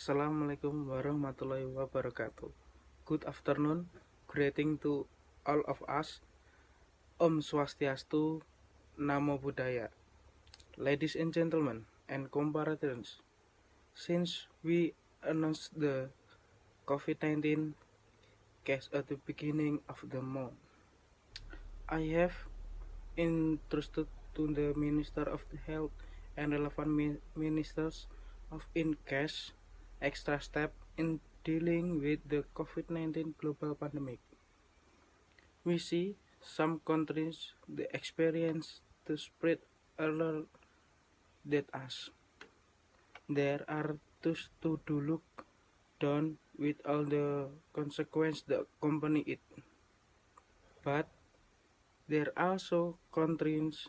Assalamualaikum warahmatullahi wabarakatuh. Good afternoon, greeting to all of us. Om Swastiastu, Namo Buddhaya. Ladies and gentlemen, and compatriots, since we announced the COVID-19 case at the beginning of the month, I have entrusted to the Minister of Health and relevant ministers of in case extra step in dealing with the COVID-19 global pandemic. We see some countries the experience the spread earlier than us. There are those to do look down with all the consequences that accompany it. But there are also countries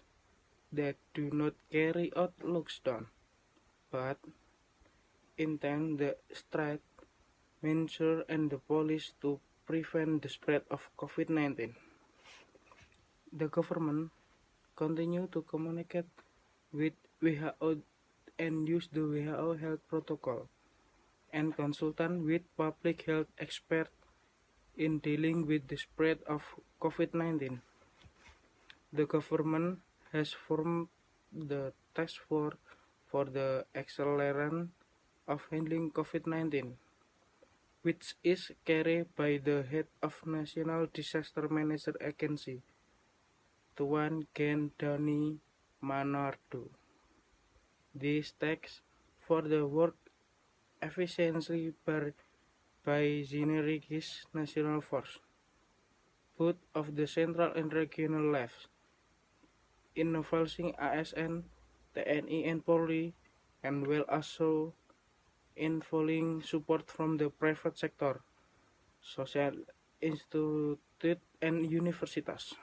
that do not carry out lockdown, but intend the strict measure and the police to prevent the spread of COVID-19. The government continue to communicate with WHO and use the WHO health protocol and consultant with public health experts in dealing with the spread of COVID-19. The government has formed the task force for the acceleration of handling COVID-19, which is carried by the head of National Disaster Management Agency, Tuan Gendani Manardo. This task for the work efficiency by Zinerich's national force, both of the central and regional levels, involving ASN, TNI and Polri, and will also involving support from the private sector, social institute and universities.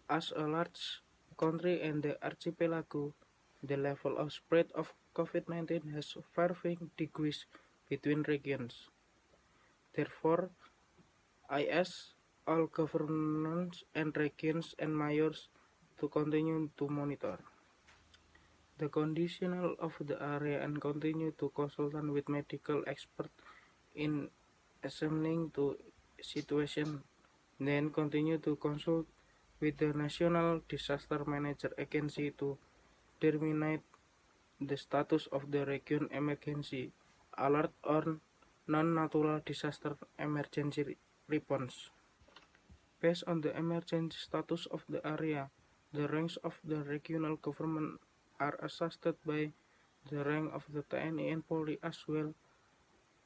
As a large country and the archipelago, the level of spread of COVID-19 has varying degrees between regions. Therefore, I ask all governments and regions and mayors to continue to monitor the condition of the area and continue to consult with medical experts in examining the situation, then continue to consult with the National Disaster Management Agency to determine the status of the region emergency alert or non-natural disaster emergency response. Based on the emergency status of the area, the ranks of the regional government are assessed by the rank of the TNI and Polri as well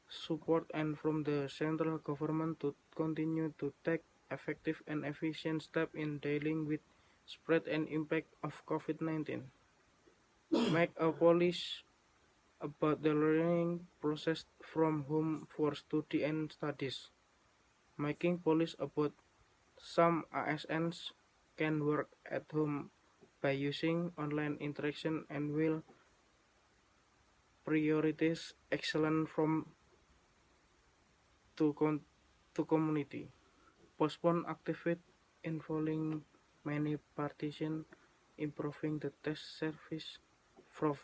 support and from the central government to continue to take effective and efficient steps in dealing with spread and impact of COVID-19. Make a policy about the learning process from home for study and studies. Making policy about some ASNs can work at home by using online interaction and will prioritize excellence from to community. Postpone activity involving many participants, improving the test service for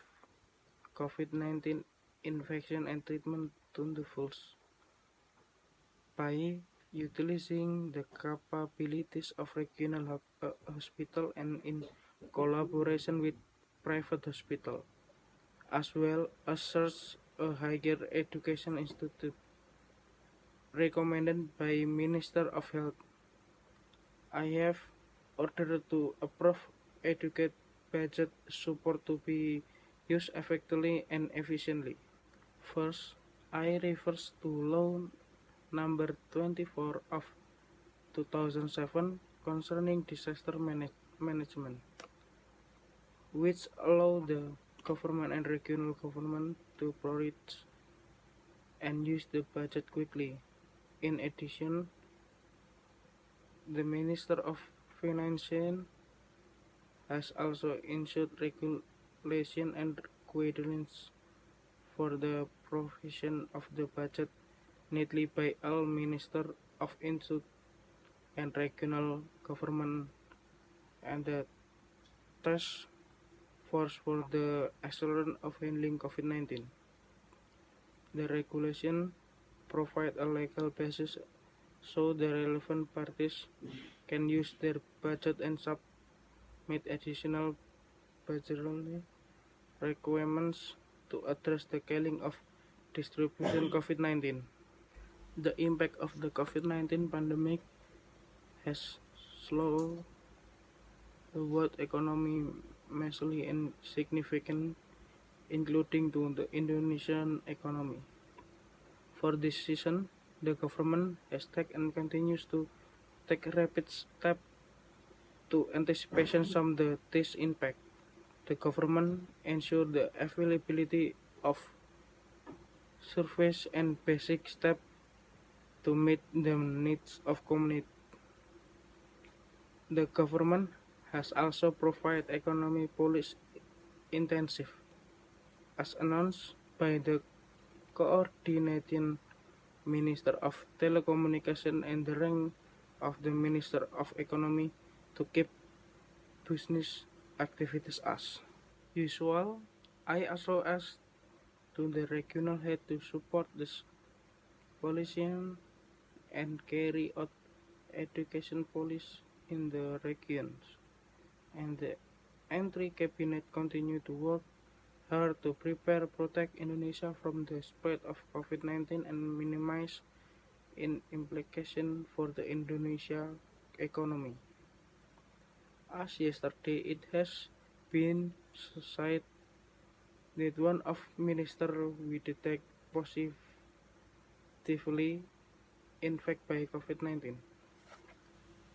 COVID-19 infection and treatment to the full by utilizing the capabilities of regional hospital and in collaboration with private hospital, as well as search a higher education institute recommended by Minister of Health. I have ordered to approve educate budget support to be used effectively and efficiently. First, I refers to Law Number 24 of 2007 concerning disaster management, which allow the government and regional government to prioritize and use the budget quickly. In addition, the Minister of Finance has also issued regulation and guidelines for the provision of the budget neatly by all Minister of Institute and regional government and the task force for the acceleration of handling COVID-19. The regulation provide a legal basis so the relevant parties can use their budget and submit additional budgetary requirements to address the killing of distribution COVID-19. The impact of the COVID-19 pandemic has slowed the world economy massively and significantly, including to the Indonesian economy. For this season, the government has taken and continues to take rapid steps to anticipation some of this impact. The government ensure the availability of service and basic steps to meet the needs of community. The government has also provided economic policy intensive, as announced by the coordinating Minister of Telecommunication and the rank of the Minister of Economy to keep business activities as usual. I also asked to the regional head to support this policy and carry out education policy in the regions, and the entry cabinet continue to work hard to protect Indonesia from the spread of COVID-19 and minimize its implication for the Indonesia economy. As yesterday, it has been said that one of minister we detect positively infected by COVID-19.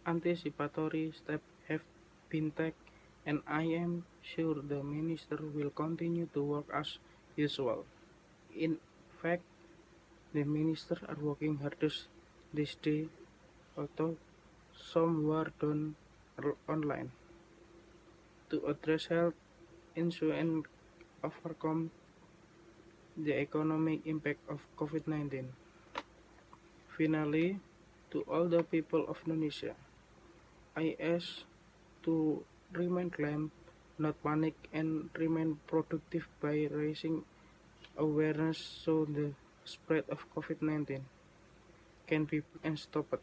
Anticipatory steps have been taken, and I am sure the minister will continue to work as usual. In fact, the ministers are working hardest this day, although some were done online, to address health issues and overcome the economic impact of COVID-19. Finally, to all the people of Indonesia, I ask to remain calm, not panic, and remain productive by raising awareness so the spread of COVID-19 can be and stopped.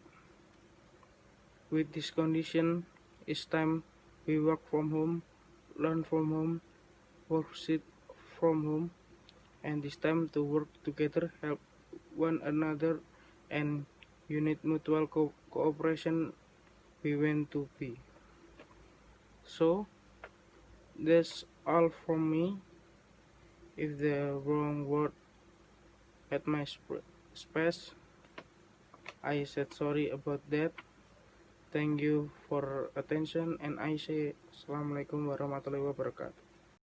With this condition, it's time we work from home, learn from home, work from home, and it's time to work together, help one another, and unit mutual cooperation we want to be. So, that's all from me. If the wrong word at my space, I said sorry about that. Thank you for attention, and I say Assalamualaikum warahmatullahi wabarakatuh.